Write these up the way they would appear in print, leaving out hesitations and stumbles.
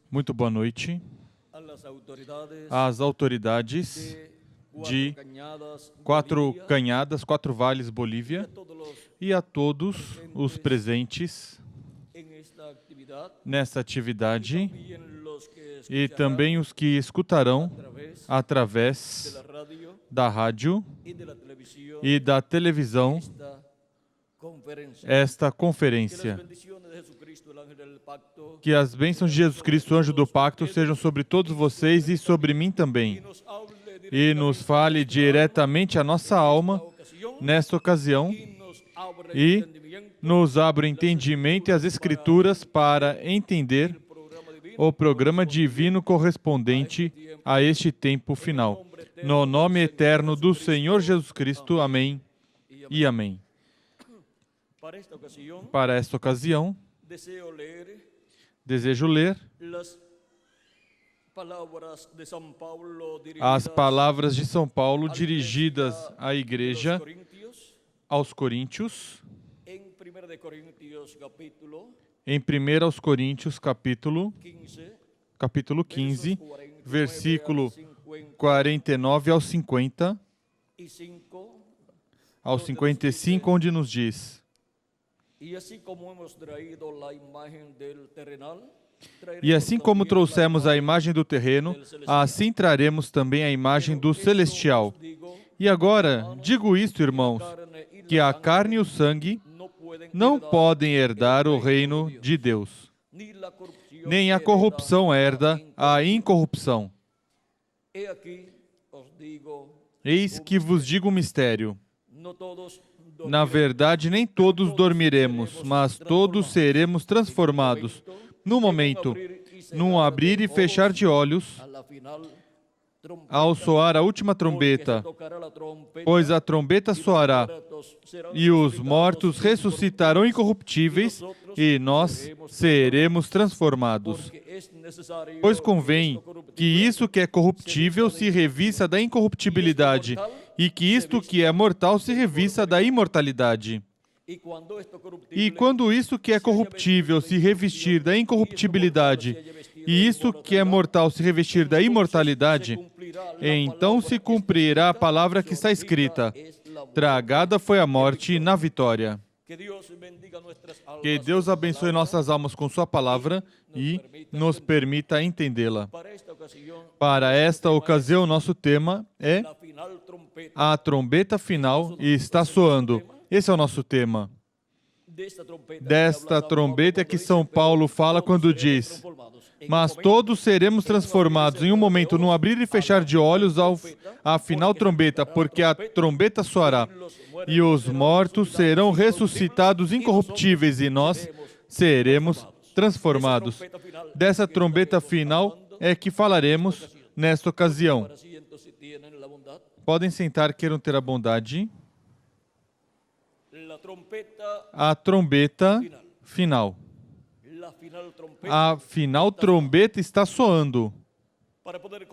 Muito boa noite às autoridades de Quatro Canhadas, Quatro Vales, Bolívia, e a todos os presentes nesta atividade e também os que escutarão através da rádio e da televisão esta conferência. Que as bênçãos de Jesus Cristo, anjo do pacto, sejam sobre todos vocês e sobre mim também. E nos fale diretamente a nossa alma nesta ocasião e nos abra o entendimento e as Escrituras para entender o programa divino correspondente a este tempo final. No nome eterno do Senhor Jesus Cristo. Amém e amém. Para esta ocasião, desejo ler as palavras de São Paulo dirigidas à igreja, aos Coríntios, em 1 aos Coríntios, capítulo 15, versículo 49 ao 50, ao 55, onde nos diz: E assim como trouxemos a imagem do terreno, assim traremos também a imagem do celestial. E agora, digo isto, irmãos, que a carne e o sangue não podem herdar o reino de Deus, nem a corrupção herda a incorrupção. Eis que vos digo um mistério. Na verdade, nem todos dormiremos, mas todos seremos transformados, no momento, num abrir e fechar de olhos, ao soar a última trombeta, pois a trombeta soará, e os mortos ressuscitarão incorruptíveis, e nós seremos transformados. Pois convém que isso que é corruptível se revista da incorruptibilidade, e que isto que é mortal se revista da imortalidade. E quando isto que é corruptível se revestir da incorruptibilidade, e isto que é mortal se revestir da imortalidade, então se cumprirá a palavra que está escrita: tragada foi a morte na vitória. Que Deus abençoe nossas almas com sua palavra e nos permita entendê-la. Para esta ocasião, nosso tema é a trombeta final e está soando. Esse é o nosso tema. Desta trombeta é que São Paulo fala quando diz: mas todos seremos transformados em um momento, num abrir e fechar de olhos à final trombeta, porque a trombeta soará, e os mortos serão ressuscitados incorruptíveis, e nós seremos transformados. Dessa trombeta final é que falaremos nesta ocasião. Podem sentar, queiram ter a bondade. A trombeta final. A final trombeta está soando. Para poder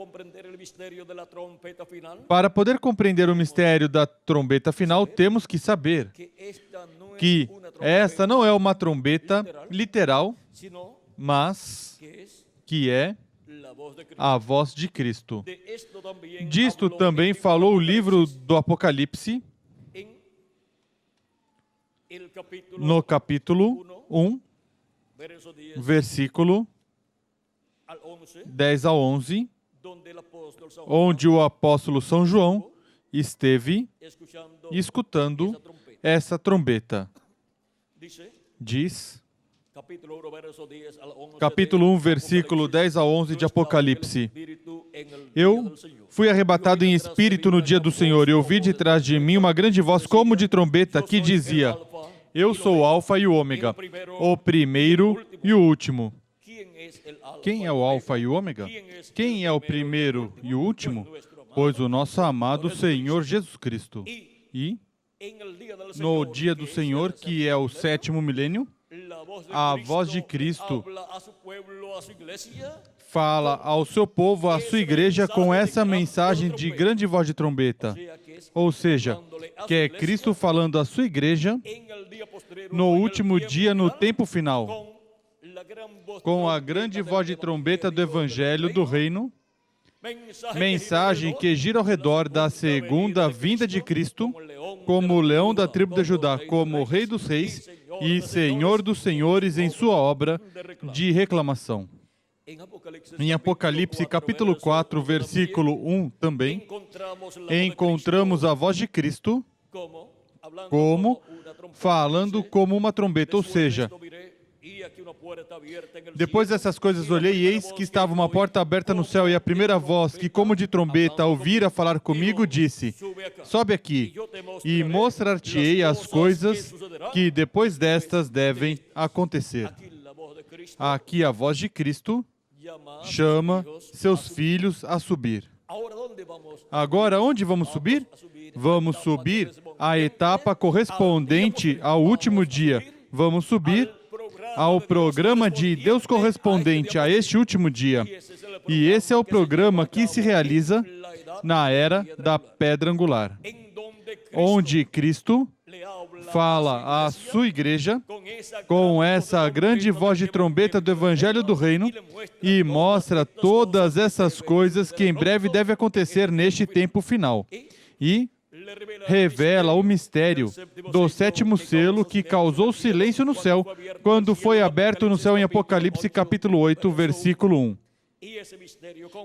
compreender o mistério da trombeta final, temos que saber que esta não é uma trombeta literal, mas que é a voz de Cristo. Disto também falou o livro do Apocalipse, no capítulo 1, versículo 10 ao 11, onde o apóstolo São João esteve escutando essa trombeta. Diz, capítulo 1, versículo 10 a 11 de Apocalipse: Eu fui arrebatado em espírito no dia do Senhor, e ouvi de trás de mim uma grande voz como de trombeta que dizia: Eu sou o Alfa e o Ômega, o primeiro e o último. Quem é o Alfa e o Ômega? Quem é o primeiro e o último? Pois o nosso amado Senhor Jesus Cristo. E, no dia do Senhor, que é o sétimo milênio, a voz de Cristo fala ao seu povo, à sua igreja, com essa mensagem de grande voz de trombeta. Ou seja, que é Cristo falando à sua igreja no último dia, no tempo final, com a grande voz de trombeta do Evangelho do Reino, mensagem que gira ao redor da segunda vinda de Cristo, como o leão da tribo de Judá, como o Rei dos Reis e Senhor dos Senhores em sua obra de reclamação. Em Apocalipse, capítulo 4, versículo 1, também, encontramos a voz de Cristo como falando como uma trombeta, ou seja, depois dessas coisas olhei e eis que estava uma porta aberta no céu, e a primeira voz, que como de trombeta ouvira falar comigo, disse: sobe aqui, e mostrar-te-ei as coisas que depois destas devem acontecer. Aqui a voz de Cristo chama seus filhos a subir. Agora, onde vamos subir? Vamos subir à etapa correspondente ao último dia. Vamos subir ao programa de Deus correspondente a este último dia. E esse é o programa que se realiza na era da pedra angular, onde Cristo fala à sua igreja com essa grande voz de trombeta do Evangelho do Reino e mostra todas essas coisas que em breve devem acontecer neste tempo final. E revela o mistério do sétimo selo que causou silêncio no céu quando foi aberto no céu em Apocalipse capítulo 8, versículo 1.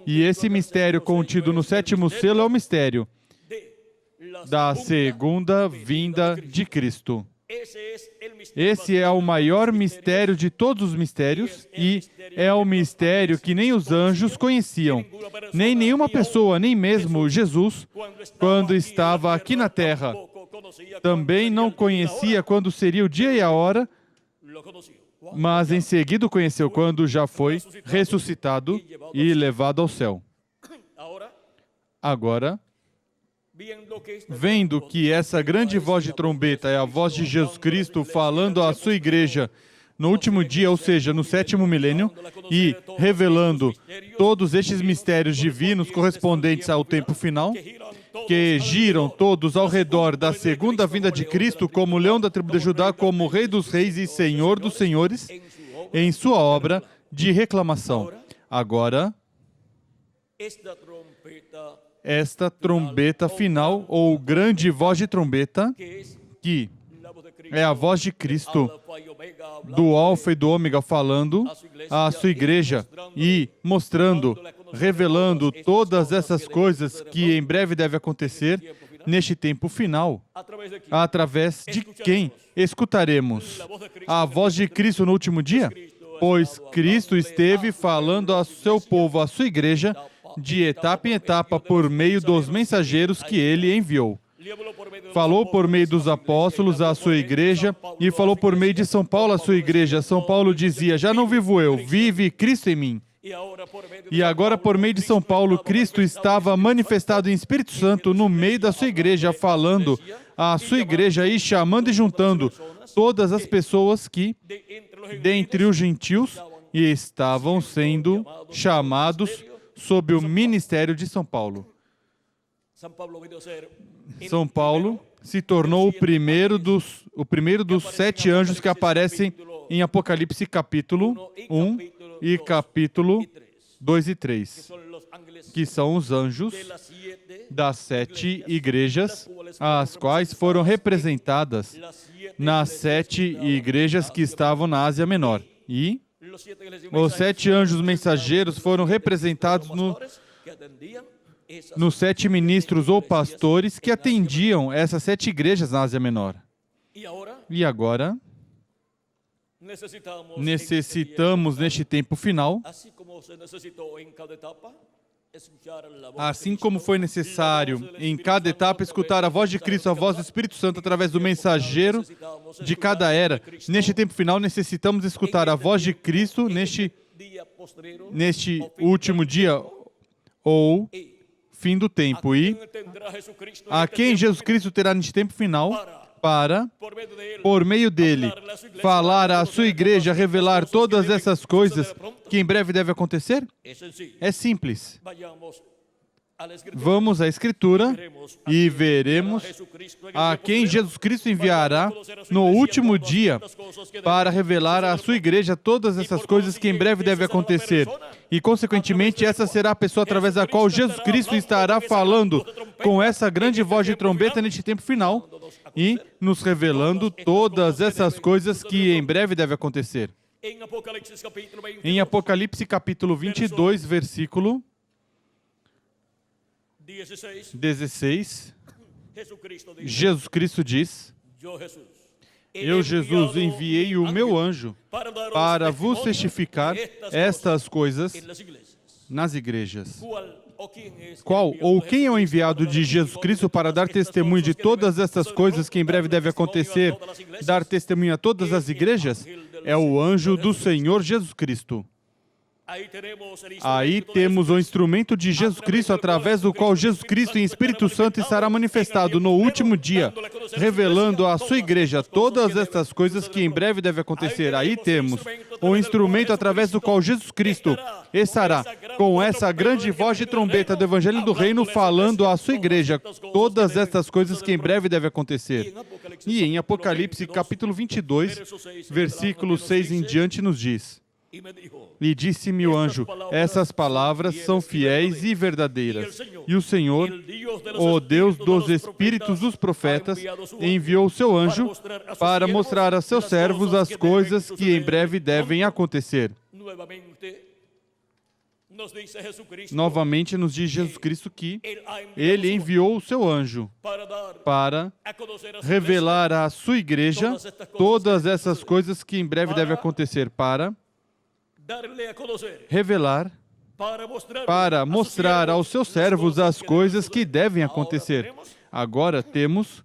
E esse mistério contido no sétimo selo é o mistério da segunda vinda de Cristo. Esse é o maior mistério de todos os mistérios e é o mistério que nem os anjos conheciam, nem nenhuma pessoa, nem mesmo Jesus, quando estava aqui na terra, também não conhecia quando seria o dia e a hora, mas em seguida o conheceu quando já foi ressuscitado e levado ao céu. Agora, vendo que essa grande voz de trombeta é a voz de Jesus Cristo falando à sua igreja no último dia, ou seja, no sétimo milênio, e revelando todos estes mistérios divinos correspondentes ao tempo final, que giram todos ao redor da segunda vinda de Cristo, como o leão da tribo de Judá, como o Rei dos Reis e Senhor dos Senhores, em sua obra de reclamação. Agora, esta trombeta final, ou grande voz de trombeta, que é a voz de Cristo, do Alfa e do Ômega, falando à sua igreja e mostrando, revelando todas essas coisas que em breve devem acontecer neste tempo final. Através de quem escutaremos a voz de Cristo no último dia? Pois Cristo esteve falando ao seu povo, à sua igreja, de etapa em etapa, por meio dos mensageiros que ele enviou. Falou por meio dos apóstolos à sua igreja e falou por meio de São Paulo à sua igreja. São Paulo dizia: já não vivo eu, vive Cristo em mim. E agora, por meio de São Paulo, Cristo estava manifestado em Espírito Santo no meio da sua igreja, falando à sua igreja e chamando e juntando todas as pessoas que, dentre os gentios, estavam sendo chamados sob o ministério de São Paulo. São Paulo se tornou o primeiro dos 7 anjos que aparecem em Apocalipse capítulo 1 e capítulo 2 e 3, que são os anjos das 7 igrejas, as quais foram representadas nas 7 igrejas que estavam na Ásia Menor. E os 7 anjos mensageiros foram representados nos 7 ministros ou pastores que atendiam essas 7 igrejas na Ásia Menor. E agora, necessitamos, neste tempo final, assim como foi necessário em cada etapa escutar a voz de Cristo, a voz do Espírito Santo através do mensageiro de cada era, neste tempo final necessitamos escutar a voz de Cristo neste último dia ou fim do tempo. E a quem Jesus Cristo terá neste tempo final para, por meio dele, falar à sua igreja, revelar todas essas coisas que em breve devem acontecer? É simples. Vamos à Escritura e veremos a quem Jesus Cristo enviará no último dia para revelar à sua igreja todas essas coisas que em breve devem acontecer. E, consequentemente, essa será a pessoa através da qual Jesus Cristo estará falando com essa grande voz de trombeta neste tempo final e nos revelando todas essas coisas que em breve devem acontecer. Em Apocalipse capítulo 22, versículo 16, Jesus Cristo diz: Eu, Jesus, enviei o meu anjo para vos testificar estas coisas nas igrejas. Qual ou quem é o enviado de Jesus Cristo para dar testemunho de todas estas coisas que em breve devem acontecer, dar testemunho a todas as igrejas? É o anjo do Senhor Jesus Cristo. Aí temos o instrumento de Jesus Cristo, através do qual Jesus Cristo em Espírito Santo estará manifestado no último dia, revelando à sua igreja todas estas coisas que em breve devem acontecer. Aí temos o instrumento através do qual Jesus Cristo estará com essa grande voz de trombeta do Evangelho do Reino, falando à sua igreja todas estas coisas que em breve devem acontecer. E em Apocalipse capítulo 22, versículo 6 em diante, nos diz: E disse-me o anjo: essas palavras são fiéis e verdadeiras. E o Senhor, o Deus dos espíritos dos profetas, enviou o seu anjo para mostrar a seus servos as coisas que em breve devem acontecer. Novamente nos diz Jesus Cristo que Ele enviou o seu anjo para revelar à sua igreja todas essas coisas que em breve devem acontecer, para revelar, para mostrar aos seus servos as coisas que devem acontecer. Agora temos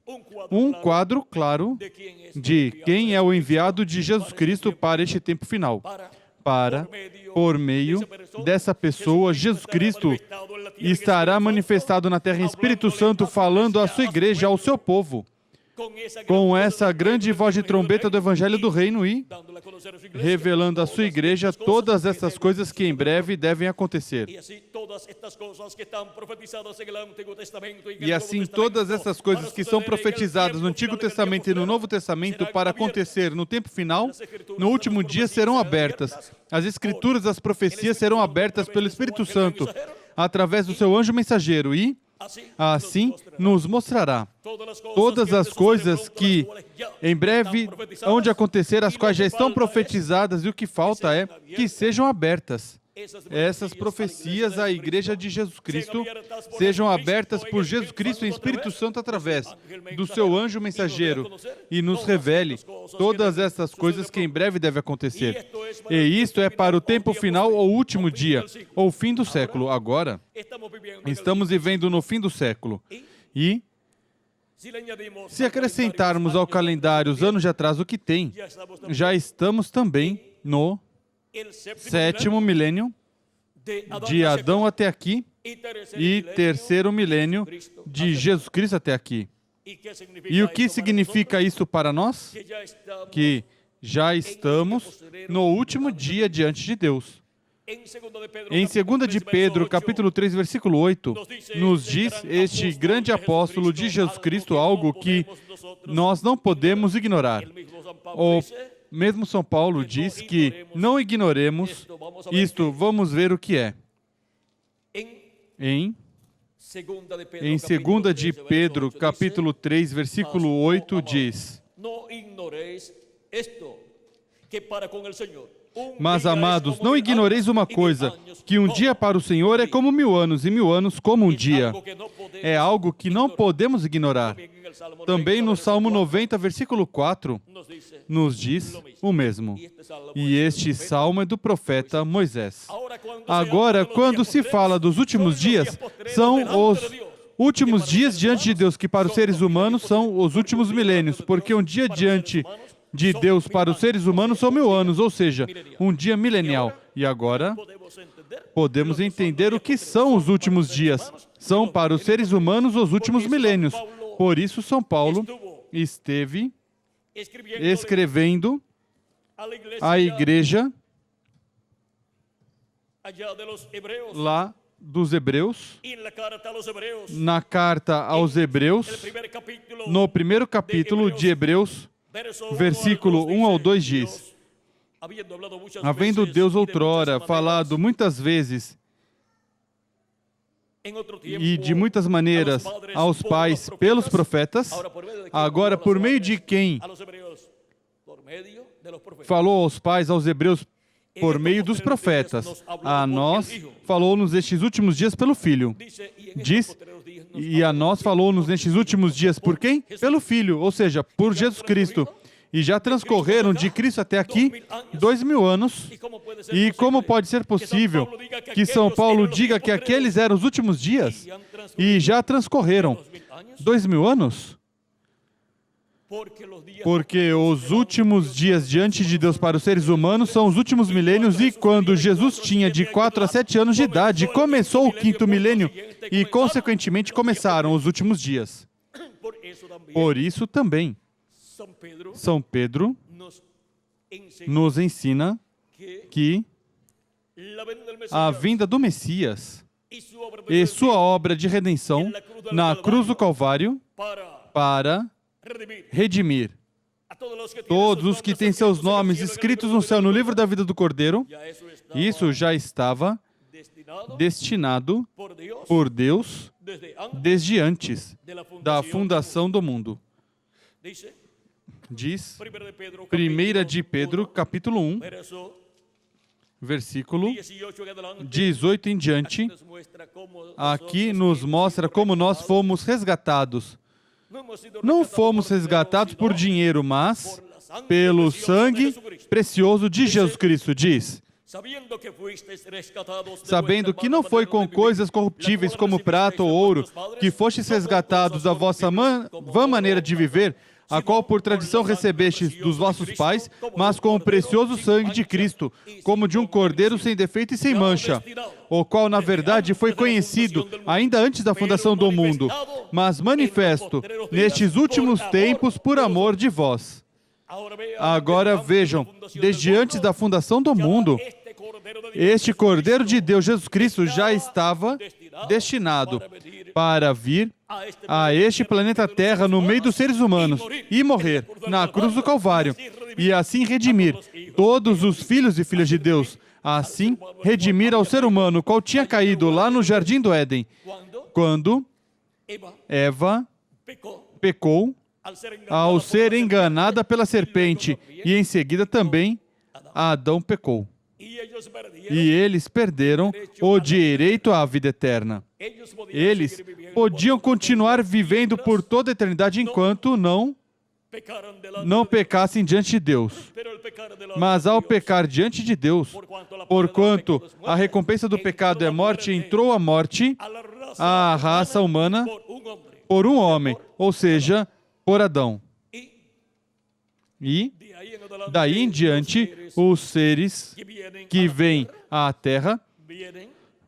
um quadro claro de quem é o enviado de Jesus Cristo para este tempo final. Para, por meio dessa pessoa, Jesus Cristo estará manifestado na terra em Espírito Santo, falando à sua igreja, ao seu povo, com essa grande voz de trombeta do Evangelho do Reino e revelando à sua igreja todas essas coisas que em breve devem acontecer. E assim, todas essas coisas que são profetizadas no Antigo Testamento e no Novo Testamento para acontecer no tempo final, no último dia, serão abertas. As Escrituras, as profecias serão abertas pelo Espírito Santo, através do seu anjo mensageiro e assim nos mostrará todas as coisas que em breve hão de acontecer, as quais já estão profetizadas, e o que falta é que sejam abertas. Essas profecias à Igreja de Jesus Cristo sejam abertas por Jesus Cristo em Espírito Santo através do seu anjo mensageiro e nos revele todas essas coisas que em breve devem acontecer. E isto é para o tempo final ou último dia, ou fim do século. Agora, estamos vivendo no fim do século. E se acrescentarmos ao calendário os anos de atraso que tem, já estamos também no sétimo milênio de Adão até aqui e terceiro milênio de Jesus Cristo até aqui. E o que significa isso para nós? Que já estamos no último dia diante de Deus. Em 2 de Pedro, capítulo 3, versículo 8, nos diz este grande apóstolo de Jesus Cristo algo que nós não podemos ignorar. O mesmo São Paulo diz que não ignoremos isto, vamos ver o que é. Em 2 de Pedro, capítulo 3, versículo 8, diz: Mas, amados, não ignoreis uma coisa, que um dia para o Senhor é como 1000 anos, e 1000 anos como um dia. É algo que não podemos ignorar. Também no Salmo 90, versículo 4, nos diz o mesmo. E este salmo é do profeta Moisés. Agora, quando se fala dos últimos dias, são os últimos dias diante de Deus, que para os seres humanos são os últimos milênios, porque um dia diante de Deus para os seres humanos são 1000 anos, ou seja, um dia milenial. E agora podemos entender o que são os últimos dias. São para os seres humanos os últimos milênios. Por isso São Paulo esteve escrevendo à igreja lá dos Hebreus, na carta aos Hebreus, no primeiro capítulo de Hebreus, versículo 1 ao 2 diz: havendo Deus outrora falado muitas vezes e de muitas maneiras aos pais pelos profetas, agora por meio de quem falou aos pais, aos hebreus, por meio dos profetas, a nós falou-nos nestes últimos dias pelo Filho. Diz, e a nós falou-nos nestes últimos dias por quem? Pelo Filho, ou seja, por Jesus Cristo. E já transcorreram de Cristo até aqui 2000 anos. E como pode ser possível que São Paulo diga que aqueles eram os últimos dias? E já transcorreram 2000 anos? Porque os últimos dias diante de Deus para os seres humanos são os últimos milênios, e quando Jesus tinha de 4 a 7 anos de idade, começou o 5º milênio e, consequentemente, começaram os últimos dias. Por isso também, São Pedro nos ensina que a vinda do Messias e sua obra de redenção na cruz do Calvário para redimir todos os que têm seus nomes escritos no céu no livro da vida do Cordeiro. Isso já estava destinado por Deus desde antes da fundação do mundo. Diz 1 de Pedro, capítulo 1, versículo 18 em diante. Aqui nos mostra como nós fomos resgatados. Não fomos resgatados por dinheiro, mas pelo sangue precioso de Jesus Cristo, diz. Sabendo que não foi com coisas corruptíveis como prata ou ouro que fostes resgatados da vossa vã maneira de viver, a qual por tradição recebestes dos vossos pais, mas com o precioso sangue de Cristo, como de um cordeiro sem defeito e sem mancha, o qual na verdade foi conhecido ainda antes da fundação do mundo, mas manifesto nestes últimos tempos por amor de vós. Agora vejam, desde antes da fundação do mundo, este Cordeiro de Deus, Jesus Cristo, já estava destinado para vir a este planeta Terra no meio dos seres humanos e morrer na cruz do Calvário e assim redimir todos os filhos e filhas de Deus, assim redimir ao ser humano qual tinha caído lá no Jardim do Éden, quando Eva pecou ao ser enganada pela serpente, e em seguida também Adão pecou. E eles perderam o direito à vida eterna. Eles podiam continuar vivendo por toda a eternidade enquanto não pecassem diante de Deus. Mas ao pecar diante de Deus, porquanto a recompensa do pecado é morte, entrou a morte à raça humana por um homem, ou seja, por Adão. E daí em diante, os seres que vêm à Terra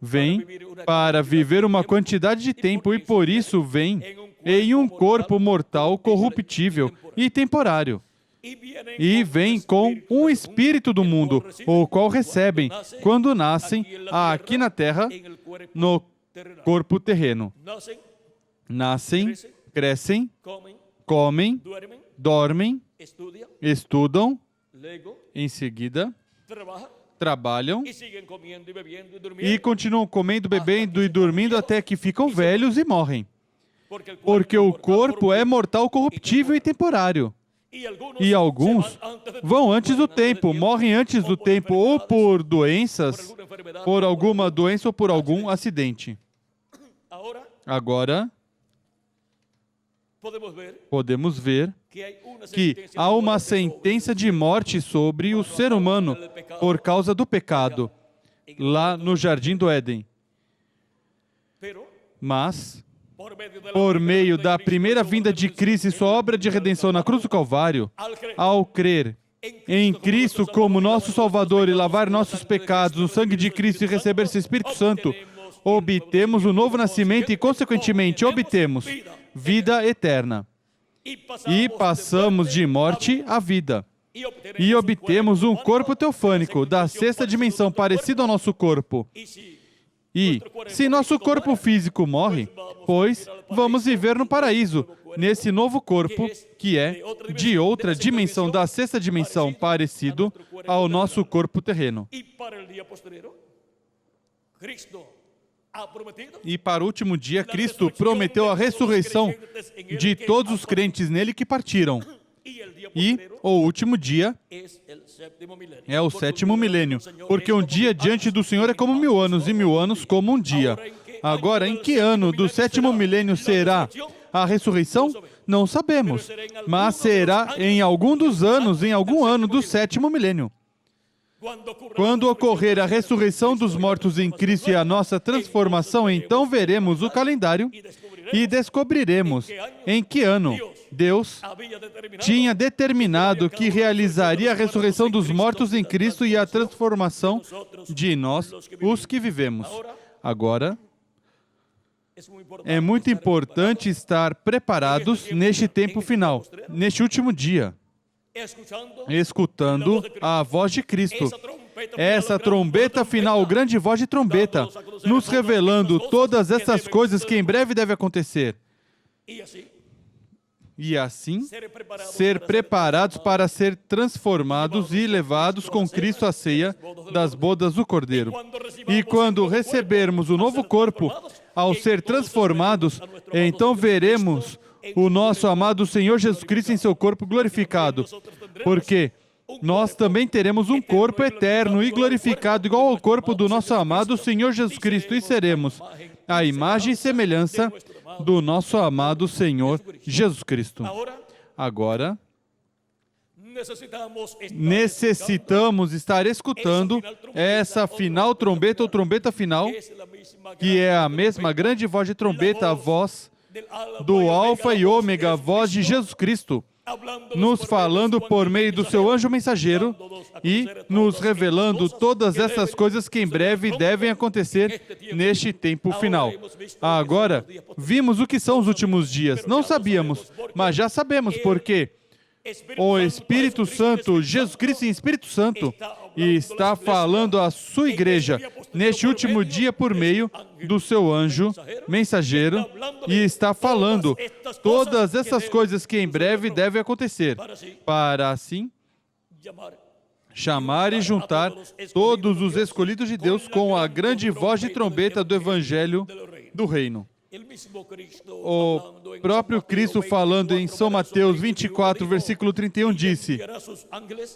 vêm para viver uma quantidade de tempo, e por isso vêm em um corpo mortal, corruptível e temporário. E vêm com um espírito do mundo, o qual recebem quando nascem aqui na Terra, no corpo terreno. Nascem, crescem, comem, dormem, estudam, em seguida trabalham e continuam comendo, bebendo e dormindo até que ficam velhos e morrem. Porque o corpo é mortal, corruptível e temporário. E alguns vão antes do tempo, morrem antes do tempo, ou por doenças, por alguma doença ou por algum acidente. Agora, podemos ver que há uma sentença de morte sobre o ser humano por causa do pecado, lá no Jardim do Éden. Mas, por meio da primeira vinda de Cristo e sua obra de redenção na cruz do Calvário, ao crer em Cristo como nosso Salvador e lavar nossos pecados no sangue de Cristo e receber seu Espírito Santo, obtemos o novo nascimento e, consequentemente, obtemos vida eterna. E passamos de morte à vida. E obtemos um corpo teofânico da sexta dimensão, parecido ao nosso corpo. E, se nosso corpo físico morre, pois vamos viver no paraíso, nesse novo corpo, que é de outra dimensão, da sexta dimensão, parecido ao nosso corpo terreno. E para o último dia, Cristo prometeu a ressurreição de todos os crentes nele que partiram. E o último dia é o sétimo milênio, porque um dia diante do Senhor é como 1000 anos, e 1000 anos como um dia. Agora, em que ano do sétimo milênio será a ressurreição? Não sabemos, mas será em algum dos anos, em algum ano do sétimo milênio. Quando ocorrer a ressurreição dos mortos em Cristo e a nossa transformação, então veremos o calendário e descobriremos em que ano Deus tinha determinado que realizaria a ressurreição dos mortos em Cristo e a transformação de nós, os que vivemos. Agora, é muito importante estar preparados neste tempo final, neste último dia, escutando a voz de Cristo. Essa trombeta final, grande voz de trombeta, nos revelando todas essas coisas que em breve devem acontecer. E assim, ser preparados para ser transformados e levados com Cristo à ceia das bodas do Cordeiro. E quando recebermos o novo corpo, ao ser transformados, então veremos o nosso amado Senhor Jesus Cristo em seu corpo glorificado. Porque nós também teremos um corpo eterno e glorificado igual ao corpo do nosso amado Senhor Jesus Cristo, e seremos a imagem e semelhança do nosso amado Senhor Jesus Cristo. Agora, necessitamos estar escutando essa final trombeta ou trombeta final, que é a mesma grande voz de trombeta, a voz do Alfa e Ômega, a voz de Jesus Cristo, nos falando por meio do seu anjo mensageiro e nos revelando todas essas coisas que em breve devem acontecer neste tempo final. Agora, vimos o que são os últimos dias. Não sabíamos, mas já sabemos porque o Espírito Santo, Jesus Cristo em Espírito Santo, está falando à sua igreja neste último dia por meio do seu anjo mensageiro, e está falando todas essas coisas que em breve devem acontecer, para assim chamar e juntar todos os escolhidos de Deus com a grande voz de trombeta do Evangelho do Reino. O próprio Cristo, falando em São Mateus 24, versículo 31, disse: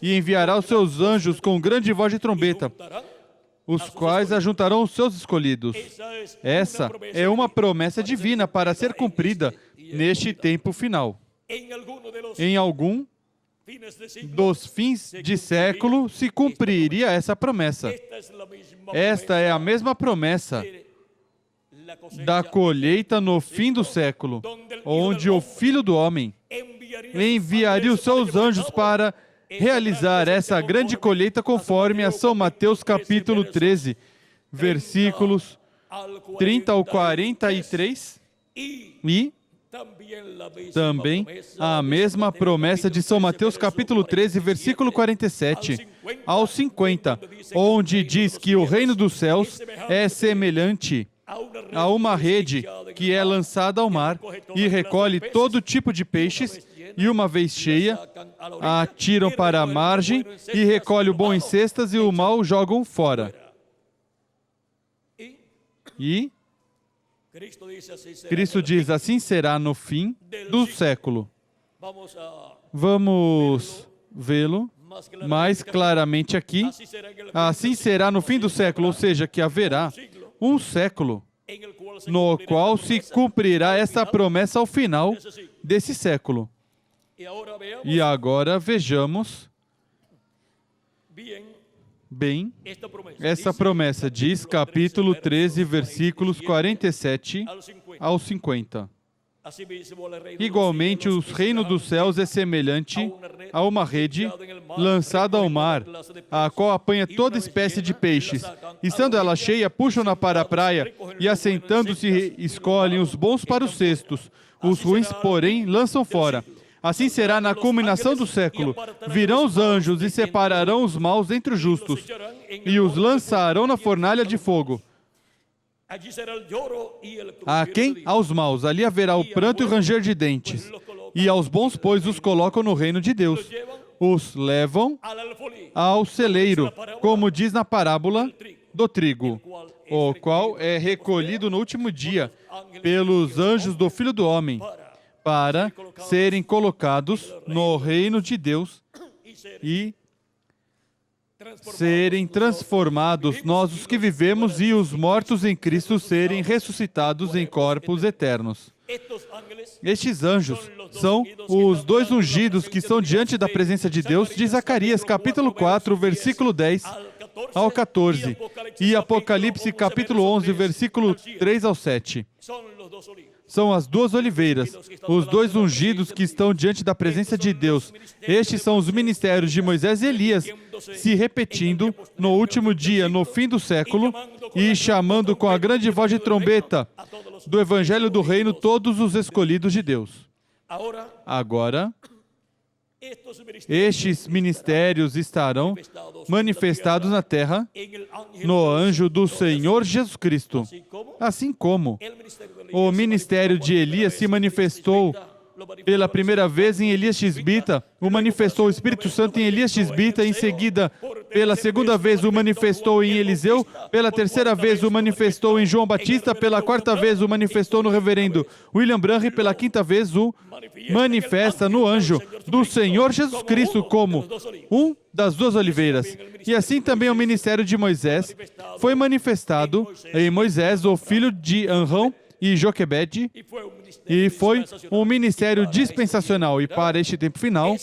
e enviará os seus anjos com grande voz de trombeta, os quais ajuntarão os seus escolhidos. Essa é uma promessa divina para ser cumprida neste tempo final. Em algum dos fins de século se cumpriria essa promessa. Esta é a mesma promessa da colheita no fim do século, onde o Filho do Homem enviaria os seus anjos para realizar essa grande colheita, conforme a São Mateus capítulo 13, versículos 30 ao 43, e também a mesma promessa de São Mateus capítulo 13, versículo 47 ao 50, onde diz que o reino dos céus é semelhante a uma rede que é lançada ao mar e recolhe todo tipo de peixes, e uma vez cheia, a atiram para a margem e recolhe o bom em cestas e o mau jogam fora. E Cristo diz, assim será no fim do século. Vamos vê-lo mais claramente aqui. Assim será no fim do século, ou seja, que haverá um século no qual se cumprirá essa promessa ao final desse século. E agora vejamos bem essa promessa. Diz capítulo 13, versículos 47 ao 50. Igualmente, o reino dos céus é semelhante a uma rede lançada ao mar, a qual apanha toda espécie de peixes. E, estando ela cheia, puxam-na para a praia e, assentando-se, escolhem os bons para os cestos. Os ruins, porém, lançam fora. Assim será na culminação do século. Virão os anjos e separarão os maus dentre os justos, e os lançarão na fornalha de fogo. A quem? Aos maus. Ali haverá o pranto e o ranger de dentes. E aos bons, pois, os colocam no reino de Deus. Os levam ao celeiro, como diz na parábola do trigo, o qual é recolhido no último dia pelos anjos do Filho do Homem, para serem colocados no reino de Deus e serem transformados, nós os que vivemos e os mortos em Cristo serem ressuscitados em corpos eternos. Estes anjos são os dois ungidos que estão diante da presença de Deus, de Zacarias, capítulo 4, versículo 10 ao 14, e Apocalipse, capítulo 11, versículo 3 ao 7. São as duas oliveiras, os dois ungidos que estão diante da presença de Deus. Estes são os ministérios de Moisés e Elias, se repetindo no último dia, no fim do século, e chamando com a grande voz de trombeta do Evangelho do Reino todos os escolhidos de Deus. Agora, estes ministérios estarão manifestados na terra no anjo do Senhor Jesus Cristo. Assim como o ministério de Elias se manifestou pela primeira vez em Elias Tisbita, o manifestou o Espírito Santo em Elias Tisbita, em seguida, pela segunda vez, o manifestou em Eliseu, pela terceira vez, o manifestou em João Batista, pela quarta vez, o manifestou no reverendo William Branham, e pela quinta vez, o manifesta no anjo do Senhor Jesus Cristo como um das duas oliveiras. E assim também o ministério de Moisés foi manifestado em Moisés, o filho de Anrão e Joquebede, e foi um ministério dispensacional. E para este tempo final,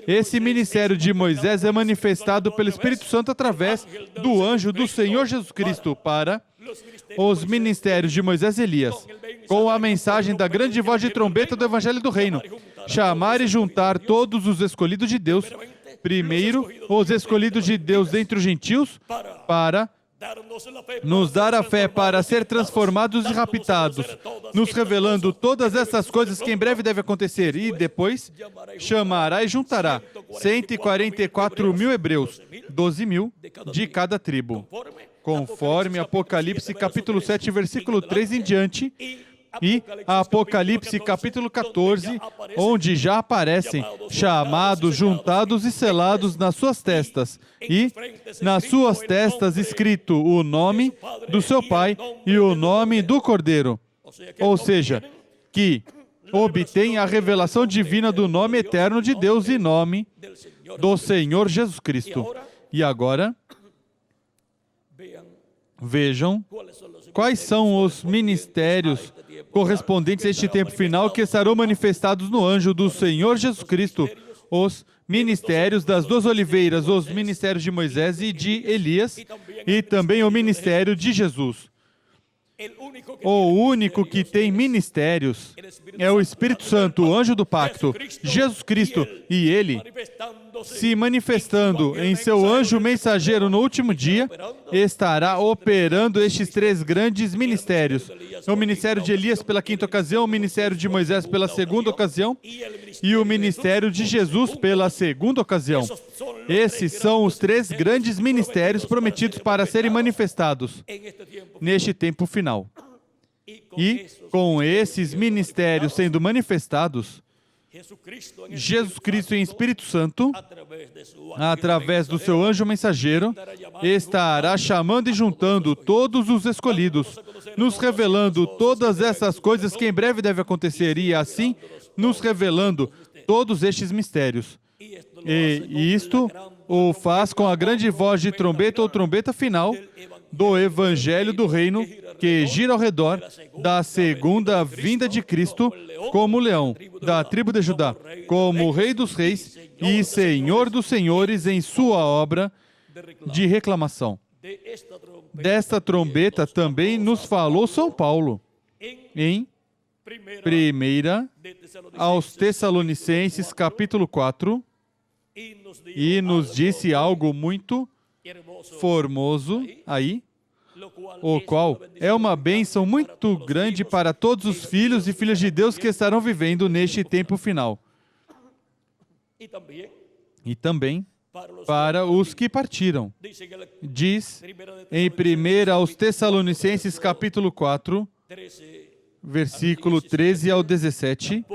esse ministério de Moisés é manifestado pelo Espírito Santo através do anjo do Senhor Jesus Cristo para os ministérios de Moisés e Elias, com a mensagem da grande voz de trombeta do Evangelho do Reino, chamar e juntar todos os escolhidos de Deus, primeiro os escolhidos de Deus dentre os gentios, para nos dar a fé para ser transformados e raptados, nos revelando todas essas coisas que em breve devem acontecer, e depois chamará e juntará 144 mil hebreus, 12 mil de cada tribo, conforme Apocalipse capítulo 7, versículo 3 em diante, e Apocalipse capítulo 14, onde já aparecem chamados, juntados e selados nas suas testas, e nas suas testas escrito o nome do seu Pai e o nome do Cordeiro. Ou seja, que obtém a revelação divina do nome eterno de Deus e nome do Senhor Jesus Cristo. E agora, vejam quais são os ministérios correspondentes a este tempo final que estarão manifestados no anjo do Senhor Jesus Cristo, os ministérios das duas oliveiras, os ministérios de Moisés e de Elias, e também o ministério de Jesus. O único que tem ministérios é o Espírito Santo, o anjo do pacto, Jesus Cristo, e ele, se manifestando em seu anjo mensageiro no último dia, estará operando estes três grandes ministérios. O ministério de Elias pela quinta ocasião, o ministério de Moisés pela segunda ocasião e o ministério de Jesus pela segunda ocasião. Esses são os três grandes ministérios prometidos para serem manifestados neste tempo final. E, com esses ministérios sendo manifestados, Jesus Cristo em Espírito Santo, através do seu anjo mensageiro, estará chamando e juntando todos os escolhidos, nos revelando todas essas coisas que em breve devem acontecer, e assim nos revelando todos estes mistérios. E isto o faz com a grande voz de trombeta ou trombeta final do Evangelho do Reino, que gira ao redor da segunda vinda de Cristo como leão, da tribo de Judá, como Rei dos Reis e Senhor dos Senhores em sua obra de reclamação. Desta trombeta também nos falou São Paulo, em 1 aos Tessalonicenses, capítulo 4, e nos disse algo muito formoso aí, o qual é uma bênção muito grande para todos os filhos e filhas de Deus que estarão vivendo neste tempo final. E também, para os que partiram. Diz em 1 aos Tessalonicenses capítulo 4, versículo 13 ao 17.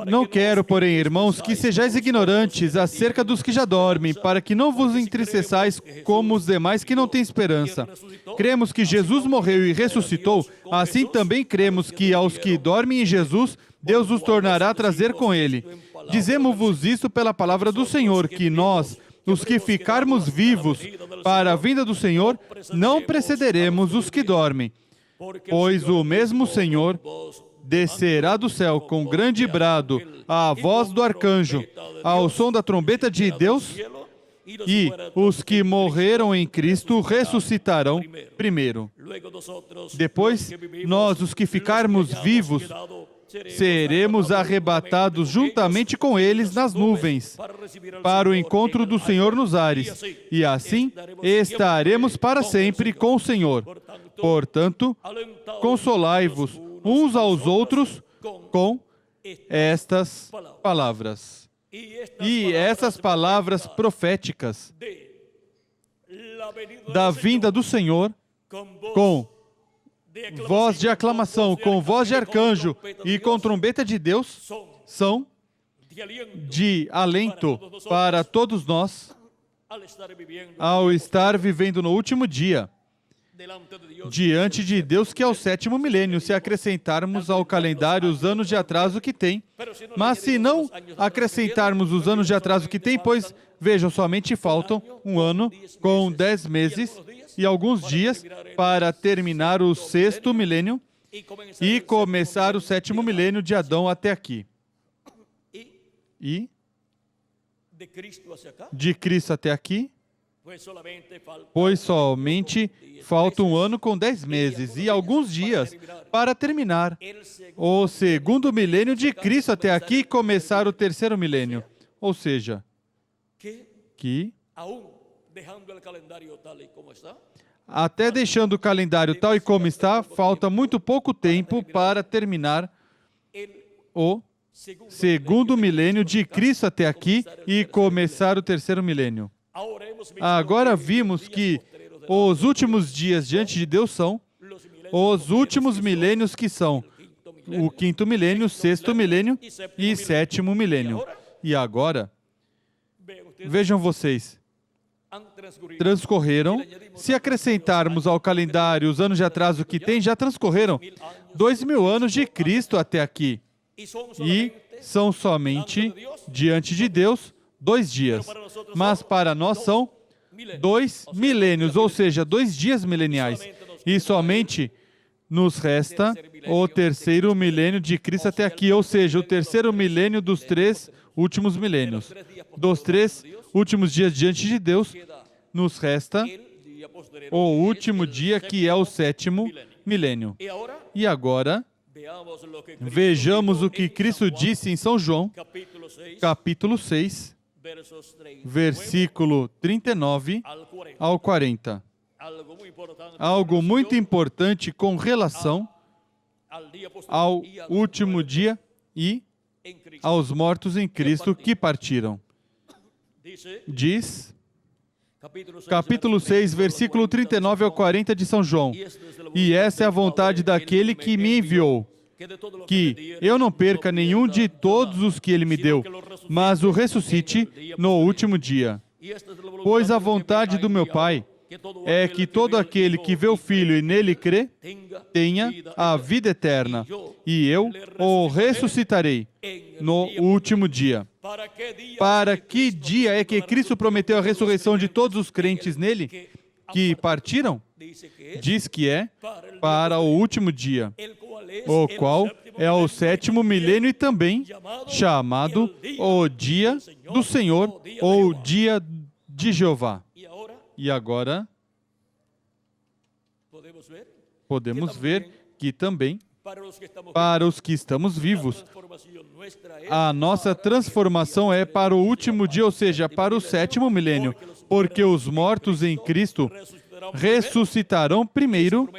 Não quero, porém, irmãos, que sejais ignorantes acerca dos que já dormem, para que não vos entristeçais como os demais que não têm esperança. Cremos que Jesus morreu e ressuscitou, assim também cremos que aos que dormem em Jesus, Deus os tornará a trazer com ele. Dizemos-vos isso pela palavra do Senhor, que nós, os que ficarmos vivos para a vinda do Senhor, não precederemos os que dormem. Pois o mesmo Senhor descerá do céu com grande brado, à voz do arcanjo, ao som da trombeta de Deus, e os que morreram em Cristo ressuscitarão primeiro. Depois, nós, os que ficarmos vivos, seremos arrebatados juntamente com eles nas nuvens, para o encontro do Senhor nos ares, e assim estaremos para sempre com o Senhor. Portanto, consolai-vos uns aos outros com estas palavras. E essas palavras proféticas da vinda do Senhor, com voz de aclamação, com voz de arcanjo e com trombeta de Deus, são de alento para todos nós ao estar vivendo no último dia, diante de Deus, que é o 7º milênio, se acrescentarmos ao calendário os anos de atraso que tem. Mas se não acrescentarmos os anos de atraso que tem, pois, vejam, somente faltam um ano com 10 meses e alguns dias para terminar o 6º milênio e começar o 7º milênio de Adão até aqui. E de Cristo até aqui, pois somente falta um ano com 10 meses e alguns dias para terminar o 2º milênio de Cristo até aqui e começar o 3º milênio. Ou seja, que até deixando o calendário tal e como está, falta muito pouco tempo para terminar o 2º milênio de Cristo até aqui e começar o 3º milênio. Agora vimos que os últimos dias diante de Deus são os últimos milênios, que são o 5º milênio, 6º milênio e 7º milênio. E agora, vejam vocês, transcorreram, se acrescentarmos ao calendário os anos de atraso que tem, já transcorreram 2.000 anos de Cristo até aqui. E são somente, diante de Deus, 2 dias. Mas para nós são 2 milênios, ou seja, 2 dias mileniais. E somente nos resta o 3º milênio de Cristo até aqui, ou seja, o 3º milênio dos 3 últimos milênios. Dos 3 últimos dias diante de Deus, nos resta o último dia, que é o 7º milênio. E agora, vejamos o que Cristo disse em São João, capítulo 6, versículo 39 ao 40. Algo muito importante com relação ao último dia e aos mortos em Cristo que partiram. Diz, capítulo 6, versículo 39 ao 40 de São João: E essa é a vontade daquele que me enviou, que eu não perca nenhum de todos os que ele me deu, mas o ressuscite no último dia. Pois a vontade do meu Pai é que todo aquele que vê o Filho e nele crê, tenha a vida eterna, e eu o ressuscitarei no último dia. Para que dia é que Cristo prometeu a ressurreição de todos os crentes nele, que partiram? Diz que é para o último dia, o qual é o 7º milênio e também chamado o dia do Senhor, ou dia de Jeová. E agora, podemos ver que também, para os que estamos vivos, a nossa transformação é para o último dia, ou seja, para o 7º milênio, porque os mortos em Cristo ressuscitarão primeiro,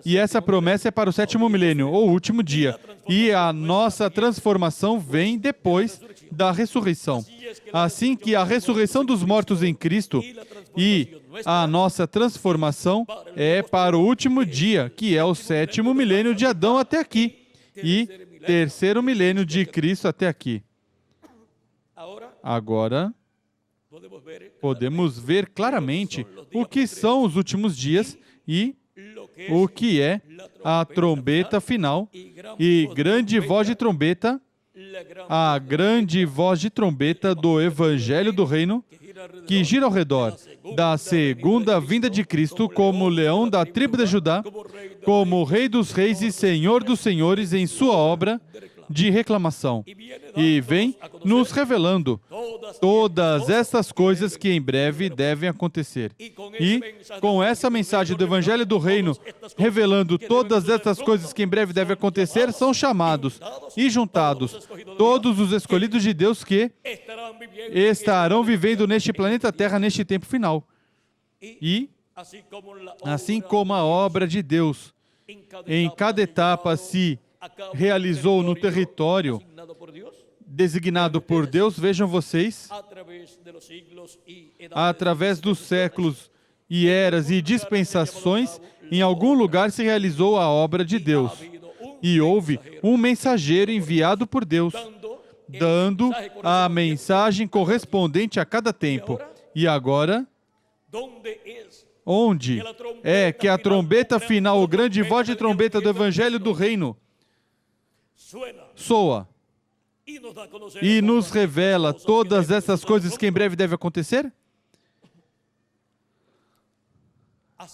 e essa promessa é para o sétimo milênio, ou último dia. E a nossa transformação vem depois da ressurreição. Assim que a ressurreição dos mortos em Cristo e a nossa transformação é para o último dia, que é o sétimo milênio de Adão até aqui, e terceiro milênio de Cristo até aqui. Agora, podemos ver claramente o que são os últimos dias e o que é a trombeta final e grande voz de trombeta, a grande voz de trombeta do Evangelho do Reino, que gira ao redor da segunda vinda de Cristo como leão da tribo de Judá, como Rei dos Reis e Senhor dos Senhores em sua obra de reclamação. E vem nos revelando todas essas coisas que em breve devem acontecer. E com essa mensagem do Evangelho do Reino, revelando todas essas coisas que em breve devem acontecer, são chamados e juntados todos os escolhidos de Deus que estarão vivendo neste planeta Terra neste tempo final. E, assim como a obra de Deus em cada etapa se realizou no território designado por Deus, vejam vocês, através dos séculos e eras e dispensações, em algum lugar se realizou a obra de Deus. E houve um mensageiro enviado por Deus, dando a mensagem correspondente a cada tempo. E agora, onde é que a trombeta final, o grande voz de trombeta do Evangelho do Reino, soa e nos revela todas essas coisas que em breve devem acontecer?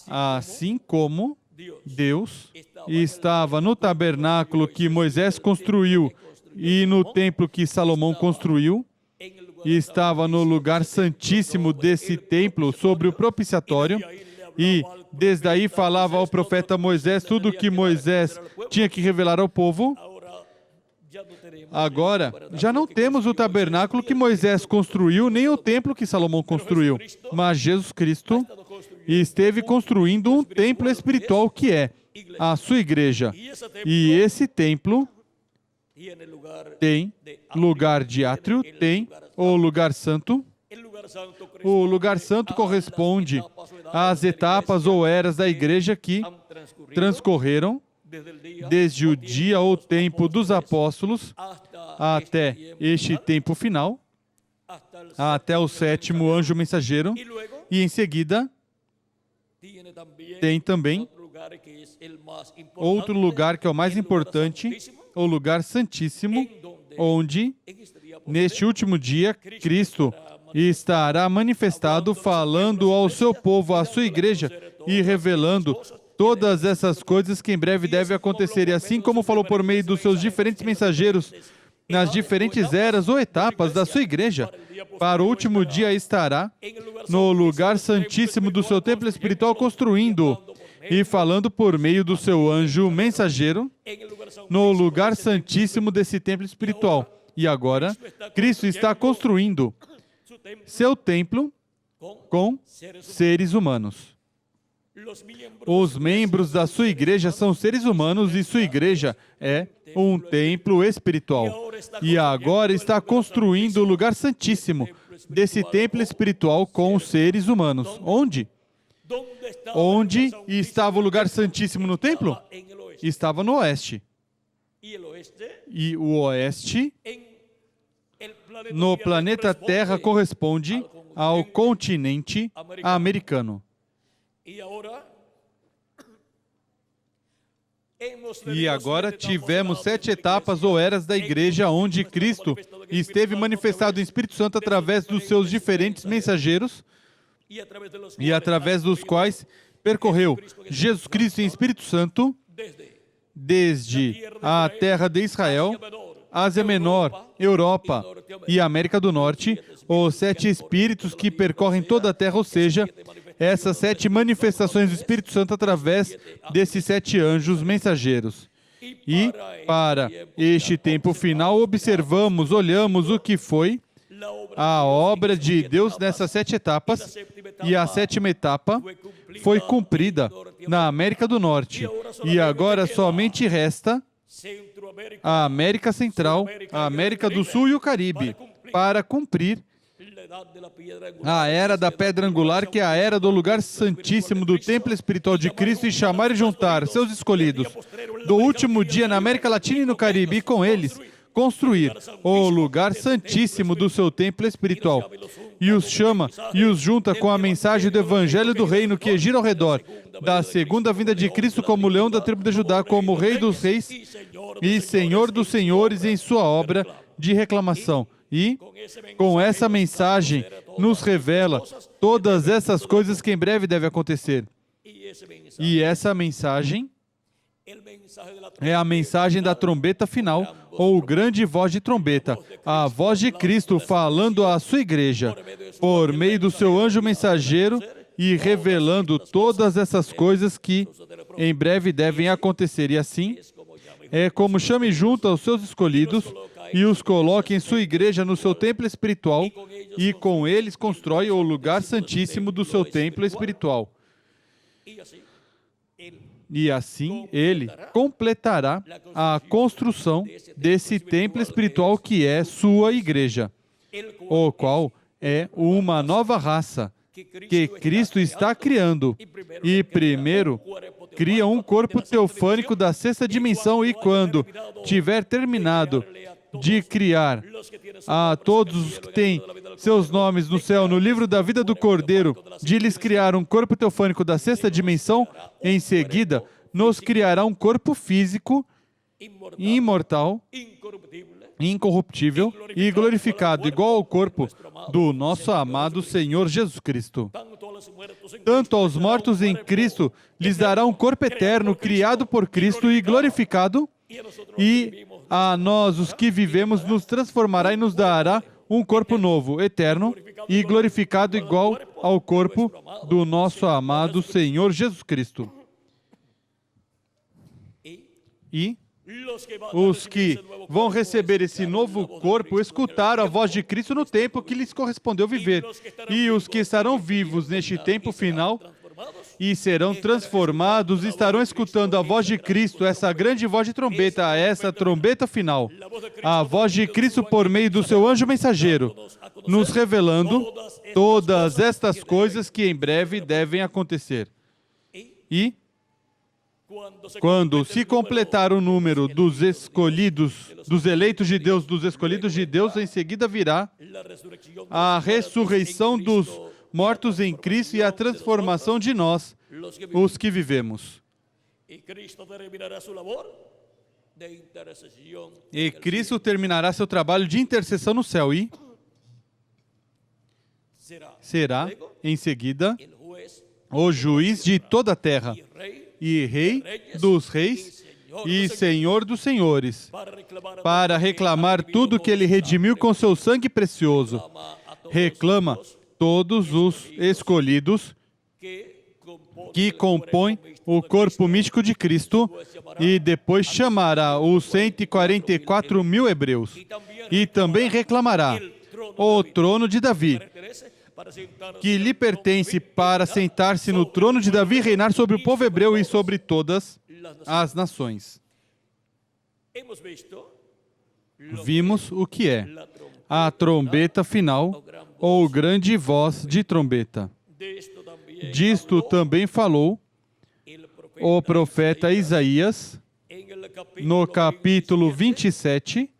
Assim como Deus estava no tabernáculo que Moisés construiu e no templo que Salomão construiu, e estava no lugar santíssimo desse templo, sobre o propiciatório, e desde aí falava ao profeta Moisés tudo o que Moisés tinha que revelar ao povo. Agora, já não temos o tabernáculo que Moisés construiu, nem o templo que Salomão construiu, mas Jesus Cristo esteve construindo um templo espiritual que é a sua igreja. E esse templo tem lugar de átrio, tem o lugar santo. O lugar santo corresponde às etapas ou eras da igreja que transcorreram desde o dia ou tempo dos apóstolos até este tempo final, até o sétimo anjo mensageiro, e em seguida tem também outro lugar que é o mais importante, o lugar santíssimo, onde neste último dia Cristo estará manifestado, falando ao seu povo, à sua igreja, e revelando todas essas coisas que em breve devem acontecer. E assim como falou por meio dos seus diferentes mensageiros nas diferentes eras ou etapas da sua igreja, para o último dia estará no lugar santíssimo do seu templo espiritual, construindo e falando por meio do seu anjo mensageiro no lugar santíssimo desse templo espiritual. E agora, Cristo está construindo seu templo com seres humanos. Os membros da sua igreja são seres humanos e sua igreja é um templo espiritual. E agora está construindo o lugar santíssimo desse templo espiritual com os seres humanos. Onde? Onde estava o lugar santíssimo no templo? Estava no oeste. E o oeste, no planeta Terra, corresponde ao continente americano. E agora tivemos 7 etapas ou eras da igreja onde Cristo esteve manifestado em Espírito Santo através dos seus diferentes mensageiros e através dos quais percorreu Jesus Cristo em Espírito Santo desde a terra de Israel, Ásia Menor, Europa e América do Norte, os 7 espíritos que percorrem toda a terra, ou seja, essas 7 manifestações do Espírito Santo através desses 7 anjos mensageiros. E, para este tempo final, observamos, olhamos o que foi a obra de Deus nessas 7 etapas, e a 7ª etapa foi cumprida na América do Norte. E agora somente resta a América Central, a América do Sul e o Caribe, para cumprir a era da pedra angular, que é a era do lugar santíssimo do templo espiritual de Cristo, e chamar e juntar seus escolhidos do último dia na América Latina e no Caribe, e com eles construir o lugar santíssimo do seu templo espiritual. E os chama e os junta com a mensagem do Evangelho do Reino, que gira ao redor da segunda vinda de Cristo, como leão da tribo de Judá, como Rei dos Reis e Senhor dos Senhores, em sua obra de reclamação. E, com essa mensagem, nos revela todas essas coisas que em breve devem acontecer. E essa mensagem é a mensagem da trombeta final, ou grande voz de trombeta, a voz de Cristo falando à sua igreja, por meio do seu anjo mensageiro, e revelando todas essas coisas que em breve devem acontecer. E assim, é como chame junto aos seus escolhidos, e os coloque em sua igreja no seu templo espiritual, e com eles constrói o lugar santíssimo do seu templo espiritual. E assim ele completará a construção desse templo espiritual que é sua igreja, o qual é uma nova raça que Cristo está criando. E primeiro cria um corpo teofânico da 6ª dimensão, e quando tiver terminado de criar a todos os que têm seus nomes no céu, no livro da vida do Cordeiro, de lhes criar um corpo teofânico da 6ª dimensão, em seguida nos criará um corpo físico, imortal, incorruptível e glorificado, igual ao corpo do nosso amado Senhor Jesus Cristo. Tanto aos mortos em Cristo lhes dará um corpo eterno, criado por Cristo e glorificado, e a nós, os que vivemos, nos transformará e nos dará um corpo novo, eterno e glorificado, igual ao corpo do nosso amado Senhor Jesus Cristo. E os que vão receber esse novo corpo escutaram a voz de Cristo no tempo que lhes correspondeu viver. E os que estarão vivos neste tempo final e serão transformados, estarão escutando a voz de Cristo, essa grande voz de trombeta, essa trombeta final. A voz de Cristo por meio do seu anjo mensageiro, nos revelando todas estas coisas que em breve devem acontecer. E quando se completar o número dos escolhidos, dos eleitos de Deus, dos escolhidos de Deus, em seguida virá a ressurreição dos mortos em Cristo e a transformação de nós, os que vivemos. E Cristo terminará seu trabalho de intercessão no céu e será, em seguida, o juiz de toda a terra e Rei dos reis e Senhor dos senhores, para reclamar tudo que Ele redimiu com seu sangue precioso. Reclama todos os escolhidos que compõem o corpo místico de Cristo, e depois chamará os 144.000 hebreus, e também reclamará o trono de Davi, que lhe pertence, para sentar-se no trono de Davi e reinar sobre o povo hebreu e sobre todas as nações. Vimos o que é a trombeta final, ou grande voz de trombeta. Disto também falou o profeta Isaías, no capítulo 27,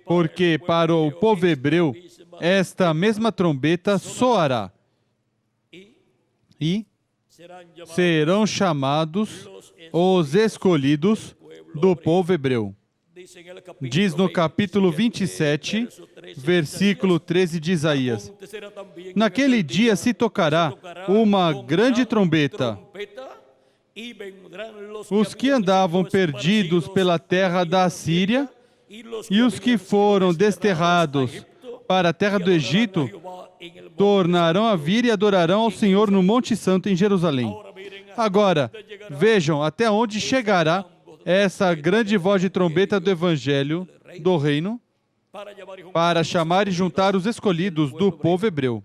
porque para o povo hebreu esta mesma trombeta soará, e serão chamados os escolhidos do povo hebreu. Diz no capítulo 27, versículo 13 de Isaías: naquele dia se tocará uma grande trombeta. Os que andavam perdidos pela terra da Síria e os que foram desterrados para a terra do Egito tornarão a vir e adorarão ao Senhor no Monte Santo em Jerusalém. Agora, vejam até onde chegará essa grande voz de trombeta do Evangelho do Reino, para chamar e juntar os escolhidos do povo hebreu.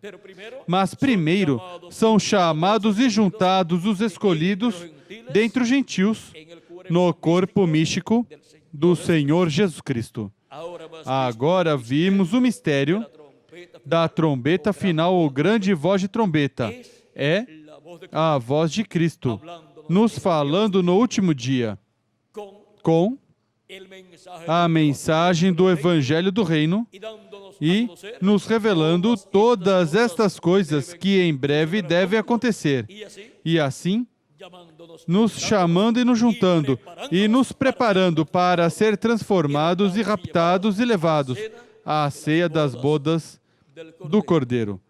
Mas primeiro são chamados e juntados os escolhidos dentre os gentios no corpo místico do Senhor Jesus Cristo. Agora vimos o mistério da trombeta final ou grande voz de trombeta. É a voz de Cristo, nos falando no último dia, com a mensagem do Evangelho do Reino e nos revelando todas estas coisas que em breve devem acontecer. E assim, nos chamando e nos juntando e nos preparando para ser transformados e raptados e levados à ceia das bodas do Cordeiro.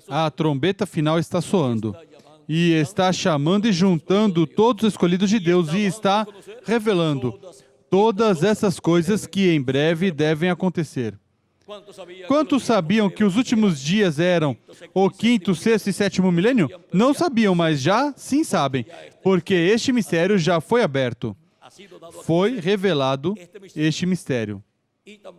A trombeta final está soando e está chamando e juntando todos os escolhidos de Deus e está revelando todas essas coisas que em breve devem acontecer. Quantos sabiam que os últimos dias eram o quinto, sexto e sétimo milênio? Não sabiam, mas já sim sabem, porque este mistério já foi aberto. Foi revelado este mistério.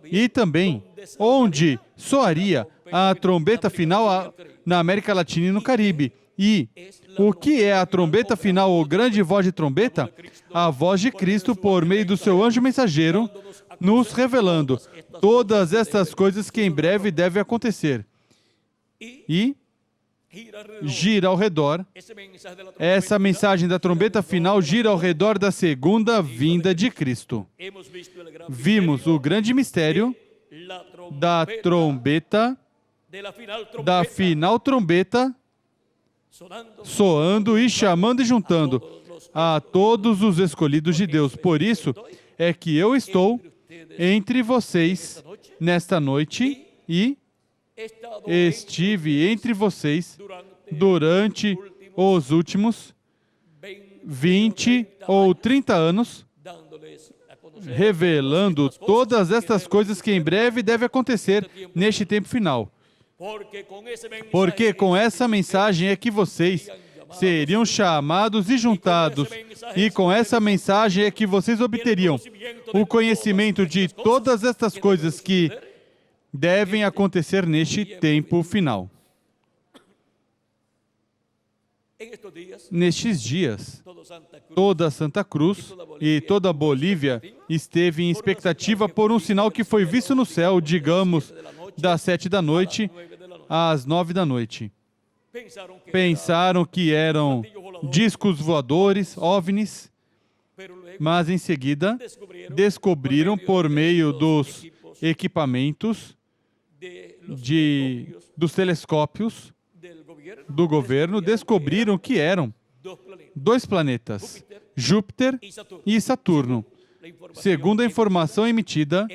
E também, onde soaria a trombeta final na América Latina e no Caribe. E o que é a trombeta final ou grande voz de trombeta? A voz de Cristo por meio do seu anjo mensageiro, nos revelando todas estas coisas que em breve devem acontecer. E gira ao redor, essa mensagem da trombeta final gira ao redor da segunda vinda de Cristo. Vimos o grande mistério da trombeta, da final trombeta, soando e chamando e juntando a todos os escolhidos de Deus. Por isso é que eu estou entre vocês nesta noite e estive entre vocês durante os últimos 20 ou 30 anos, revelando todas estas coisas que em breve devem acontecer neste tempo final. Porque com essa mensagem é que vocês seriam chamados e juntados, e com essa mensagem é que vocês obteriam o conhecimento de todas estas coisas que devem acontecer neste tempo final. Nestes dias, toda Santa Cruz e toda a Bolívia esteve em expectativa por um sinal que foi visto no céu, digamos, das 7 da noite às 9 da noite. Pensaram que eram discos voadores, OVNIs, mas em seguida descobriram por meio dos equipamentos dos telescópios do governo, descobriram que eram 2 planetas, Júpiter e Saturno, segundo a informação emitida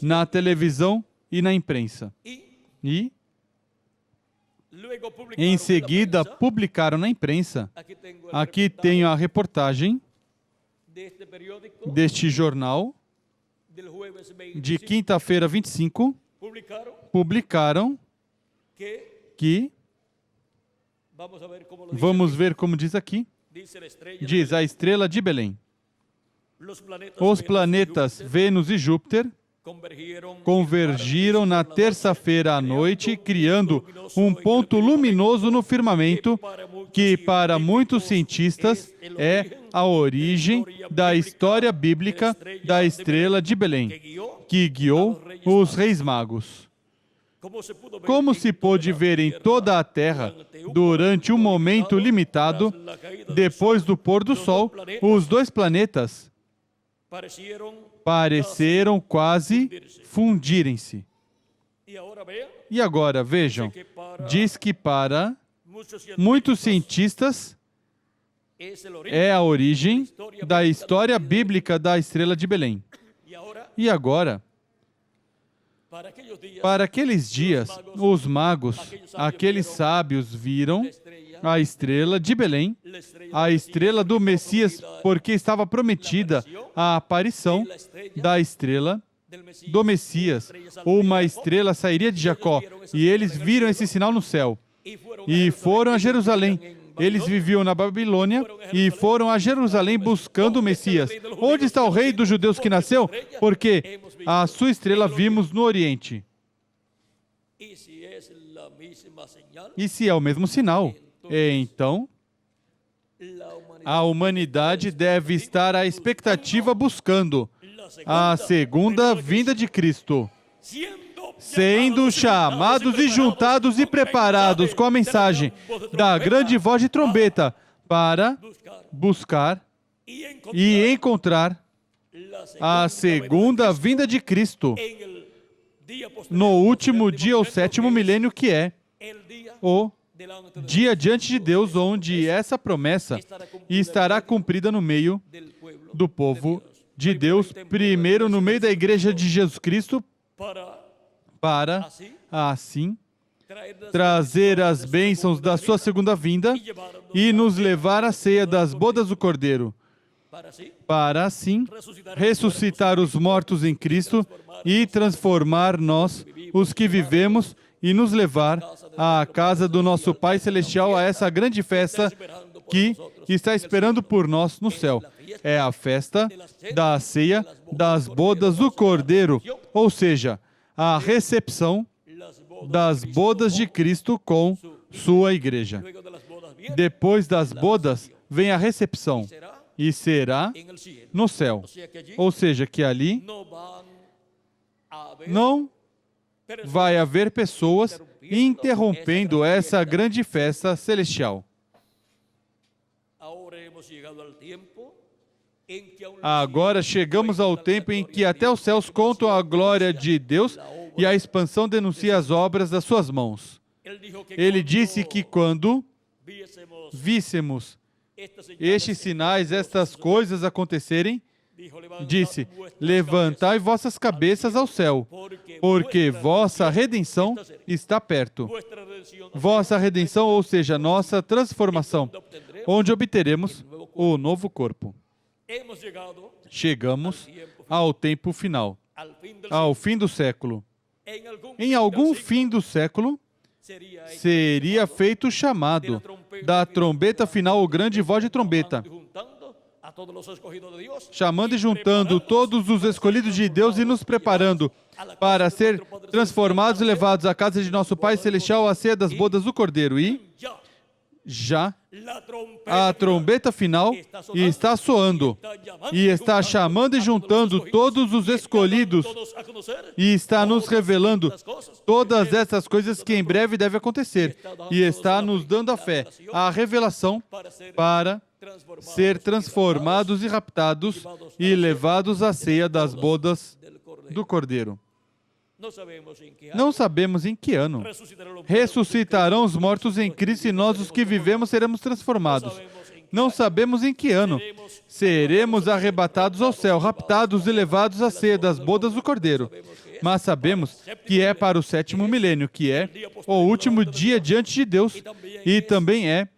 na televisão e na imprensa. E em seguida publicaram na imprensa, aqui tenho a reportagem deste jornal, de quinta-feira 25, publicaram que, vamos ver como diz aqui, diz a estrela de Belém. Os planetas Vênus e Júpiter convergiram na terça-feira à noite, criando um ponto luminoso no firmamento que, para muitos cientistas, é a origem da história bíblica da estrela de Belém, que guiou os reis magos. Como se pôde ver em toda a Terra, durante um momento limitado, depois do pôr do sol, os 2 planetas pareceram quase fundirem-se. E agora, vejam, diz que para muitos cientistas é a origem da história bíblica da estrela de Belém. E agora, para aqueles dias, os magos, aqueles sábios, viram a estrela de Belém, a estrela do Messias, porque estava prometida a aparição da estrela do Messias. Uma estrela sairia de Jacó, e eles viram esse sinal no céu. E foram a Jerusalém Eles viviam na Babilônia e foram a Jerusalém buscando o Messias. Onde está o rei dos judeus que nasceu? Porque a sua estrela vimos no Oriente. E se é o mesmo sinal, então a humanidade deve estar à expectativa buscando a segunda vinda de Cristo, sendo chamados e juntados e preparados com a mensagem da grande voz de trombeta para buscar e encontrar a segunda vinda de Cristo no último dia, o sétimo milênio, que é o dia diante de Deus, onde essa promessa estará cumprida no meio do povo de Deus, primeiro no meio da igreja de Jesus Cristo, para assim trazer as bênçãos da sua segunda vinda e nos levar à ceia das bodas do Cordeiro, para assim ressuscitar os mortos em Cristo e transformar nós, os que vivemos, e nos levar à casa do nosso Pai Celestial, a essa grande festa que está esperando por nós no céu. É a festa da ceia das bodas do Cordeiro, ou seja, a recepção das bodas de Cristo com sua igreja. Depois das bodas, vem a recepção, e será no céu. Ou seja, que ali não vai haver pessoas interrompendo essa grande festa celestial. Agora chegamos ao tempo em que até os céus contam a glória de Deus e a expansão denuncia as obras das suas mãos. Ele disse que quando víssemos estes sinais, estas coisas acontecerem, disse: levantai vossas cabeças ao céu, porque vossa redenção está perto. Vossa redenção, ou seja, nossa transformação, onde obteremos o novo corpo. Chegamos ao tempo final, ao fim do século. Em algum fim do século, seria feito o chamado da trombeta final, o grande voz de trombeta, chamando e juntando todos os escolhidos de Deus e nos preparando para ser transformados e levados à casa de nosso Pai Celestial, à ceia das bodas do Cordeiro. E já a trombeta final está soando e está chamando e juntando todos os escolhidos e está nos revelando todas essas coisas que em breve devem acontecer e está nos dando a fé, a revelação para ser transformados e raptados e levados à ceia das bodas do Cordeiro. Não sabemos em que ano ressuscitarão os mortos em Cristo e nós, os que vivemos, seremos transformados. Não sabemos em que ano seremos arrebatados ao céu, raptados e levados à ceia das bodas do Cordeiro. Mas sabemos que é para o sétimo milênio, que é o último dia diante de Deus e também é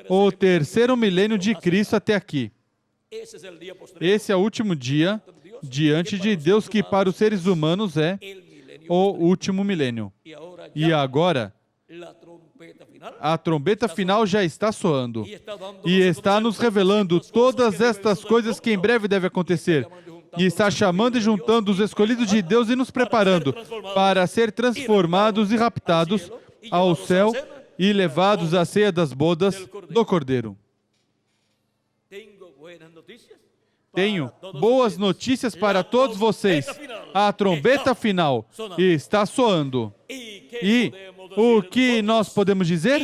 o terceiro milênio de Cristo até aqui. Esse é o último dia diante de Deus, que para os seres humanos é o último milênio. E agora, a trombeta final já está soando e está nos revelando todas estas coisas que em breve devem acontecer. E está chamando e juntando os escolhidos de Deus e nos preparando para ser transformados e raptados ao céu e levados à ceia das bodas do Cordeiro. Tenho boas notícias para todos vocês. A trombeta final está soando. E o que nós podemos dizer?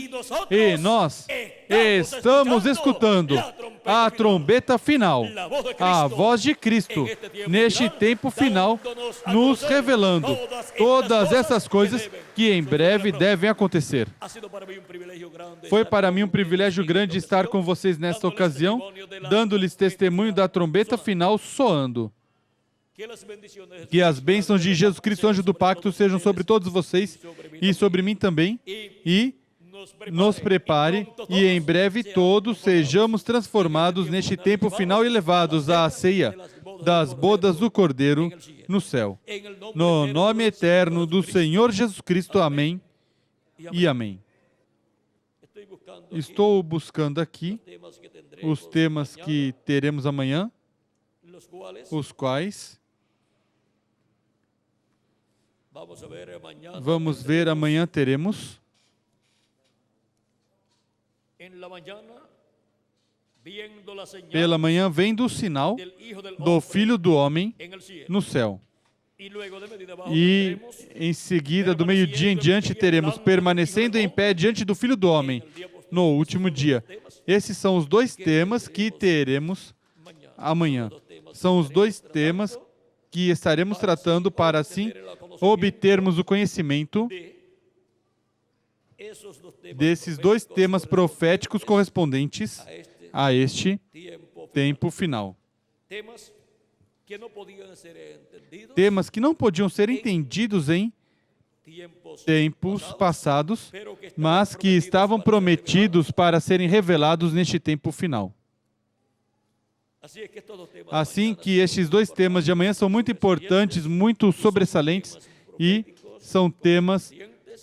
E nós estamos escutando a trombeta final, a voz de Cristo, neste tempo final, nos revelando todas essas coisas que em breve devem acontecer. Foi para mim um privilégio grande estar com vocês nesta ocasião, dando-lhes testemunho da trombeta final soando. Que as bênçãos de Jesus Cristo, anjo do pacto, sejam sobre todos vocês e sobre mim também, e nos prepare, e em breve todos sejamos transformados neste tempo final e levados à ceia das bodas do Cordeiro no céu. No nome eterno do Senhor Jesus Cristo, amém e amém. Estou buscando aqui os temas que teremos amanhã, os quais vamos ver amanhã teremos. Pela manhã vendo o sinal do Filho do Homem no céu. E em seguida, do meio-dia em diante, teremos permanecendo em pé diante do Filho do Homem no último dia. Esses são os dois temas que teremos amanhã. São os dois temas que estaremos tratando para, assim, obtermos o conhecimento desses dois temas proféticos correspondentes a este tempo final. Temas que não podiam ser entendidos em tempos passados, mas que estavam prometidos para serem revelados neste tempo final. Assim que estes dois temas de amanhã são muito importantes, muito sobressalentes e são temas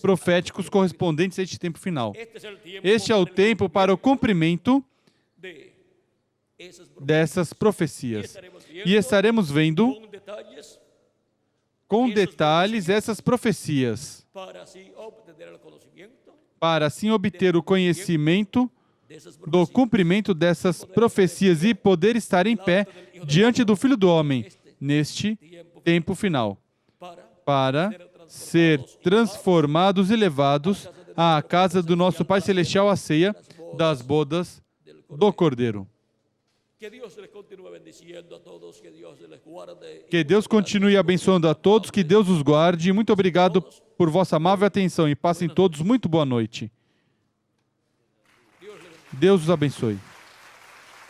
proféticos correspondentes a este tempo final. Este é o tempo para o cumprimento dessas profecias. E estaremos vendo com detalhes essas profecias, para assim obter o conhecimento do cumprimento dessas profecias e poder estar em pé diante do Filho do Homem neste tempo final, para ser transformados e levados à casa do nosso Pai Celestial, à ceia das bodas do Cordeiro. Que Deus continue abençoando a todos, que Deus os guarde. Muito obrigado por vossa amável atenção e passem todos muito boa noite. Deus os abençoe.